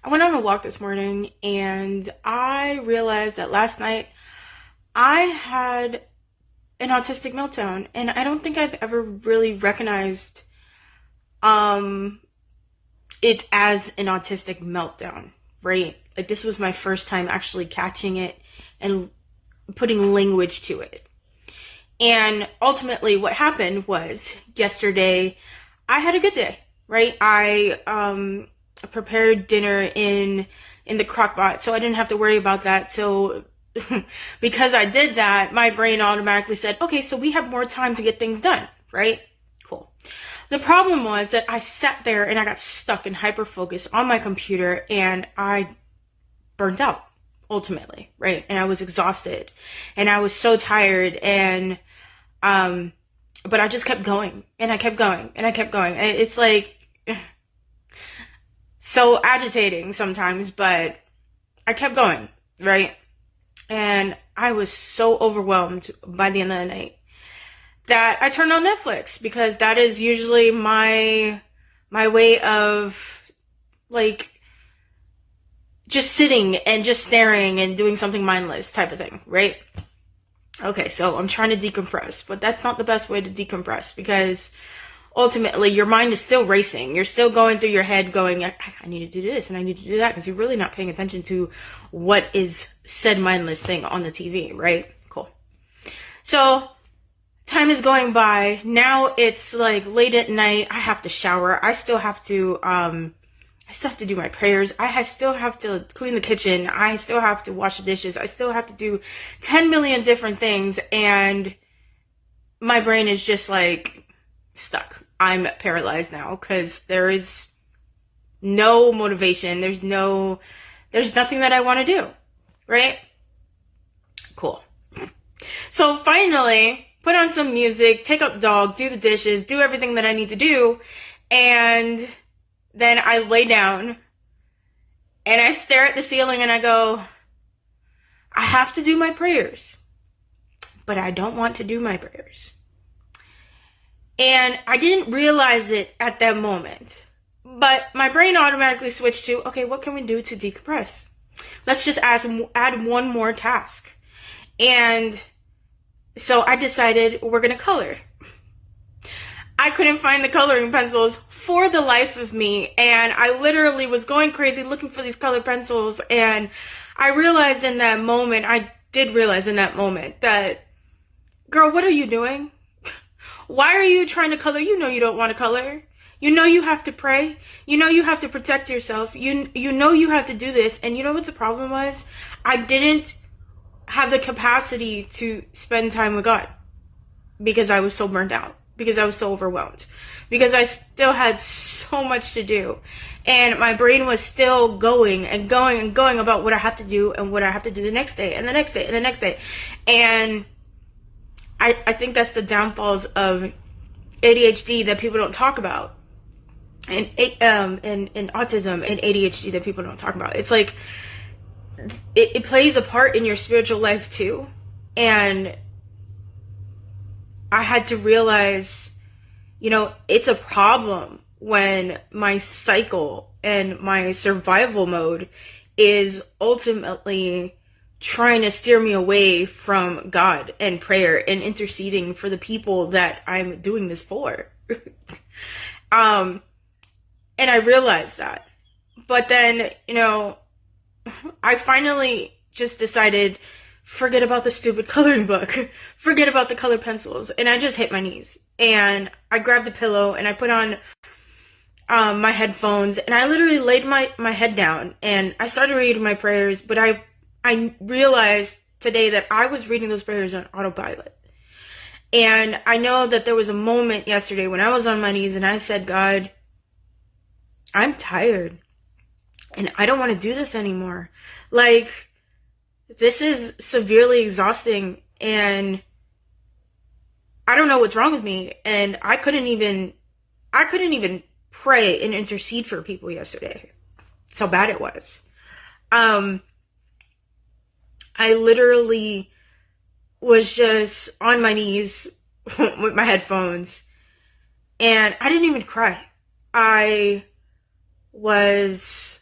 I went on a walk this morning and I realized that last night I had an autistic meltdown, and I don't think I've ever really recognized um it as an autistic meltdown, right? Like, this was my first time actually catching it and putting language to it. And ultimately what happened was yesterday I had a good day, right? I prepared dinner in the crock pot, so I didn't have to worry about that. So because I did that, my brain automatically said, okay, so we have more time to get things done, right? Cool. The problem was that I sat there and I got stuck in hyper focus on my computer, and I burned out ultimately, right? And I was exhausted and I was so tired, and um but I just kept going and I kept going and I kept going. It's like so agitating sometimes, but I kept going, right? And I was so overwhelmed by the end of the night that I turned on Netflix, because that is usually my way of, like, just sitting and just staring and doing something mindless type of thing, right? Okay, so I'm trying to decompress, but that's not the best way to decompress, because ultimately your mind is still racing. You're still going through your head going, I need to do this and I need to do that, because you're really not paying attention to what is said mindless thing on the TV, right? Cool. So time is going by. Now it's like late at night. I have to shower. I still have to do my prayers. Still have to clean the kitchen. I still have to wash the dishes. I still have to do 10 million different things. And my brain is just like stuck. I'm paralyzed now because there is no motivation. There's nothing that I want to do. Right? Cool. So finally, put on some music, take out the dog, do the dishes, do everything that I need to do. And then I lay down and I stare at the ceiling and I go, I have to do my prayers, but I don't want to do my prayers. And I didn't realize it at that moment, but my brain automatically switched to, okay, what can we do to decompress? Let's just add one more task. And so I decided we're going to color. I couldn't find the coloring pencils for the life of me, and I literally was going crazy looking for these colored pencils, and I did realize in that moment that, girl, what are you doing? Why are you trying to color? You know you don't want to color. You know you have to pray. You know you have to protect yourself. You know you have to do this. And you know what the problem was? I didn't have the capacity to spend time with God because I was so burned out, because I was so overwhelmed, because I still had so much to do. And my brain was still going and going and going about what I have to do and what I have to do the next day and the next day and the next day. And I think that's the downfalls of ADHD that people don't talk about, and autism and ADHD that people don't talk about. It's like it plays a part in your spiritual life too. And I had to realize, it's a problem when my cycle and my survival mode is ultimately trying to steer me away from God and prayer and interceding for the people that I'm doing this for. And I realized that. But then, I finally just decided, forget about the stupid coloring book. Forget about the colored pencils. And I just hit my knees. And I grabbed a pillow and I put on my headphones. And I literally laid my head down. And I started reading my prayers. But I realized today that I was reading those prayers on autopilot. And I know that there was a moment yesterday when I was on my knees and I said, God, I'm tired. And I don't want to do this anymore. Like, this is severely exhausting, and I don't know what's wrong with me. And I couldn't even pray and intercede for people yesterday. That's how bad it was. I literally was just on my knees with my headphones, and I didn't even cry. I was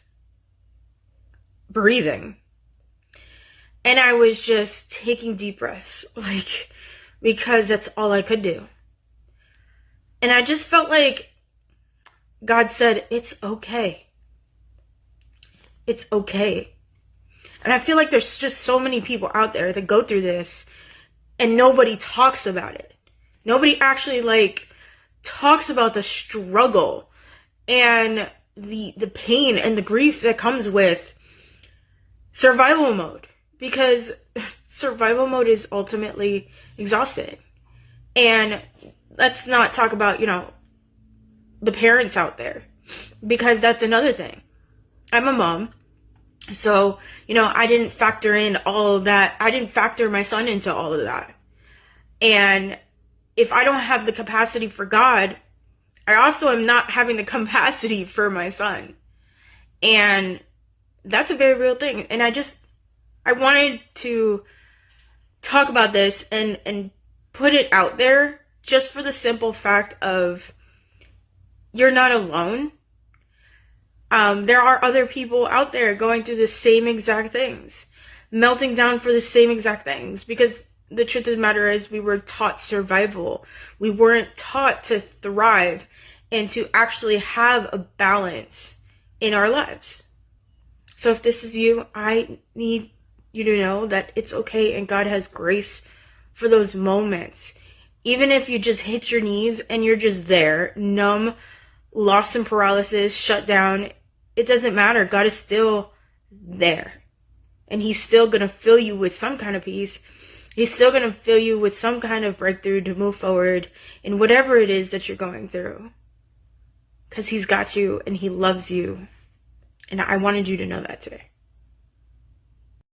breathing. And I was just taking deep breaths, like, because that's all I could do. And I just felt like God said, it's okay. It's okay. And I feel like there's just so many people out there that go through this and nobody talks about it. Nobody actually like talks about the struggle and the pain and the grief that comes with survival mode, because survival mode is ultimately exhausting. And let's not talk about, the parents out there, because that's another thing. I'm a mom, so, I didn't factor in all of that. I didn't factor my son into all of that. And if I don't have the capacity for God, I also am not having the capacity for my son. And that's a very real thing. And I wanted to talk about this and put it out there, just for the simple fact of, you're not alone. There are other people out there going through the same exact things, melting down for the same exact things, because the truth of the matter is we were taught survival. We weren't taught to thrive and to actually have a balance in our lives. So if this is you, I need you to know that it's okay, and God has grace for those moments. Even if you just hit your knees and you're just there, numb, lost in paralysis, shut down, it doesn't matter. God is still there. And he's still going to fill you with some kind of peace. He's still going to fill you with some kind of breakthrough to move forward in whatever it is that you're going through. Because he's got you and he loves you. And I wanted you to know that today.